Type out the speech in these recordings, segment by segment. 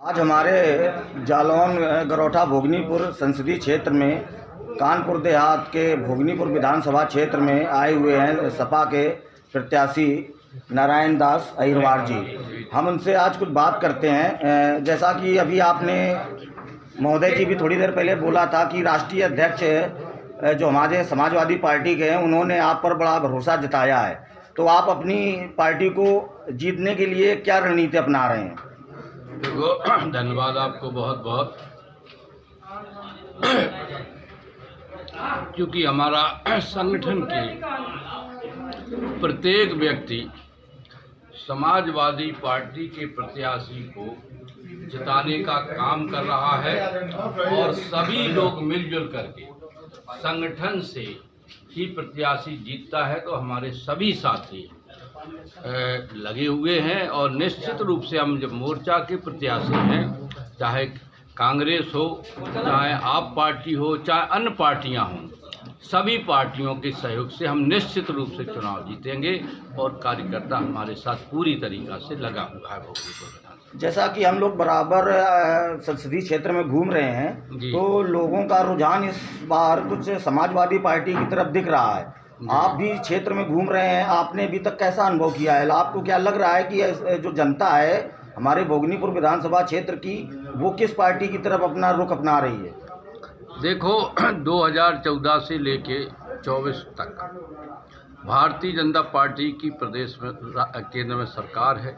आज हमारे जालौन गरौठा भोगनीपुर संसदीय क्षेत्र में कानपुर देहात के भोगनीपुर विधानसभा क्षेत्र में आए हुए हैं सपा के प्रत्याशी नारायण दास अहिरवार जी। हम उनसे आज कुछ बात करते हैं। जैसा कि अभी आपने महोदय जी भी थोड़ी देर पहले बोला था कि राष्ट्रीय अध्यक्ष जो हमारे समाजवादी पार्टी के हैं उन्होंने आप पर बड़ा भरोसा जताया है, तो आप अपनी पार्टी को जीतने के लिए क्या रणनीति अपना रहे हैं? देखो, धन्यवाद आपको बहुत बहुत, क्योंकि हमारा संगठन के प्रत्येक व्यक्ति समाजवादी पार्टी के प्रत्याशी को जिताने का काम कर रहा है और सभी लोग मिलजुल करके संगठन से ही प्रत्याशी जीतता है। तो हमारे सभी साथी लगे हुए हैं और निश्चित रूप से हम जब मोर्चा के प्रत्याशी हैं, चाहे कांग्रेस हो, चाहे आप पार्टी हो, चाहे अन्य पार्टियां हों, सभी पार्टियों के सहयोग से हम निश्चित रूप से चुनाव जीतेंगे और कार्यकर्ता हमारे साथ पूरी तरीक़ा से लगा हुआ है। जैसा कि हम लोग बराबर संसदीय क्षेत्र में घूम रहे हैं, तो लोगों का रुझान इस बार कुछ समाजवादी पार्टी की तरफ दिख रहा है। आप भी क्षेत्र में घूम रहे हैं, आपने अभी तक कैसा अनुभव किया है? आपको क्या लग रहा है कि जो जनता है हमारे भोगनीपुर विधानसभा क्षेत्र की, वो किस पार्टी की तरफ अपना रुख अपना रही है? देखो, 2014 से लेके 24 तक भारतीय जनता पार्टी की प्रदेश में केंद्र में सरकार है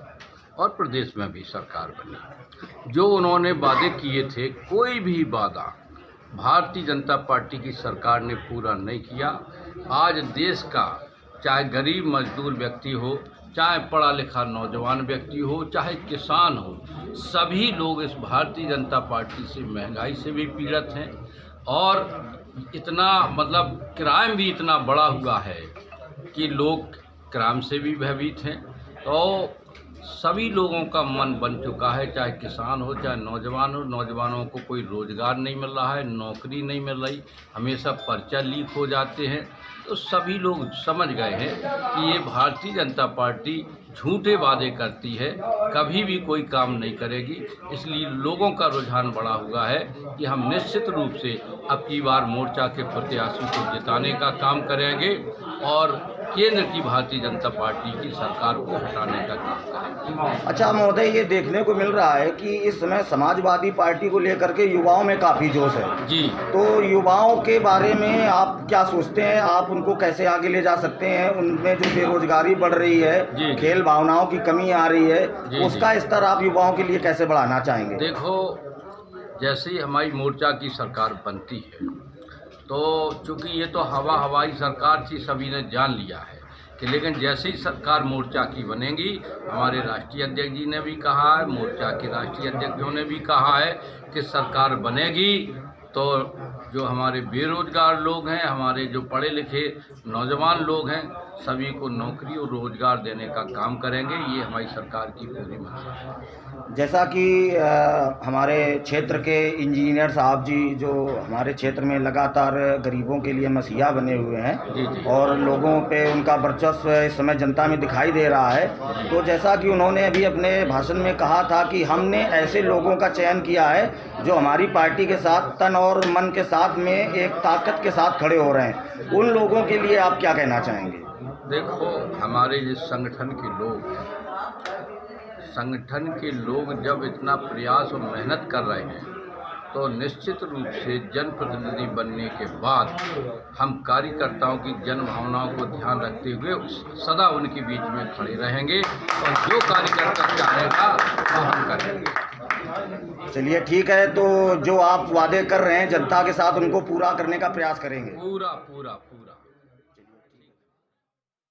और प्रदेश में भी सरकार बनी। जो उन्होंने वादे किए थे, कोई भी वादा भारतीय जनता पार्टी की सरकार ने पूरा नहीं किया। आज देश का चाहे गरीब मजदूर व्यक्ति हो, चाहे पढ़ा लिखा नौजवान व्यक्ति हो, चाहे किसान हो, सभी लोग इस भारतीय जनता पार्टी से महंगाई से भी पीड़ित हैं और इतना क्राइम भी इतना बढ़ा हुआ है कि लोग क्राइम से भी भयभीत हैं। तो सभी लोगों का मन बन चुका है, चाहे किसान हो, चाहे नौजवान हो। नौजवानों को कोई रोज़गार नहीं मिल रहा है, नौकरी नहीं मिल रही, हमेशा पर्चा लीक हो जाते हैं। तो सभी लोग समझ गए हैं कि ये भारतीय जनता पार्टी झूठे वादे करती है, कभी भी कोई काम नहीं करेगी। इसलिए लोगों का रुझान बढ़ा हुआ है कि हम निश्चित रूप से अब की बार मोर्चा के प्रत्याशी को जिताने का काम करेंगे और केंद्र की भारतीय जनता पार्टी की सरकार को हटाने का काम करेंगे। अच्छा महोदय, ये देखने को मिल रहा है कि इस समय समाजवादी पार्टी को लेकर के युवाओं में काफ़ी जोश है जी। तो युवाओं के बारे में आप क्या सोचते हैं? आप उनको कैसे आगे ले जा सकते हैं? उनमें जो बेरोजगारी बढ़ रही है, खेल भावनाओं की कमी आ रही है, उसका स्तर आप युवाओं के लिए कैसे बढ़ाना चाहेंगे? देखो, जैसे ही हमारी मोर्चा की सरकार बनती है, तो चूँकि ये तो हवाई सरकार थी, सभी ने जान लिया है कि, लेकिन जैसे ही सरकार मोर्चा की बनेगी, हमारे राष्ट्रीय अध्यक्ष जी ने भी कहा है, मोर्चा के राष्ट्रीय अध्यक्षों ने भी कहा है कि सरकार बनेगी तो जो हमारे बेरोजगार लोग हैं, हमारे जो पढ़े लिखे नौजवान लोग हैं, सभी को नौकरी और रोजगार देने का काम करेंगे। ये हमारी सरकार की पूरी मंशा है। जैसा कि हमारे क्षेत्र के इंजीनियर साहब जी जो हमारे क्षेत्र में लगातार गरीबों के लिए मसीहा बने हुए हैं और लोगों पे उनका वर्चस्व इस समय जनता में दिखाई दे रहा है, तो जैसा कि उन्होंने अभी अपने भाषण में कहा था कि हमने ऐसे लोगों का चयन किया है जो हमारी पार्टी के साथ तन और मन के साथ में एक ताकत के साथ खड़े हो रहे हैं, उन लोगों के लिए आप क्या कहना चाहेंगे? देखो, हमारे जिस संगठन के लोग जब इतना प्रयास और मेहनत कर रहे हैं, तो निश्चित रूप से जनप्रतिनिधि बनने के बाद हम कार्यकर्ताओं की जन भावनाओं को ध्यान रखते हुए सदा उनके बीच में खड़े रहेंगे और जो कार्यकर्ता चाहेगा वो हम करेंगे। चलिए ठीक है, तो जो आप वादे कर रहे हैं जनता के साथ, उनको पूरा करने का प्रयास करेंगे। पूरा।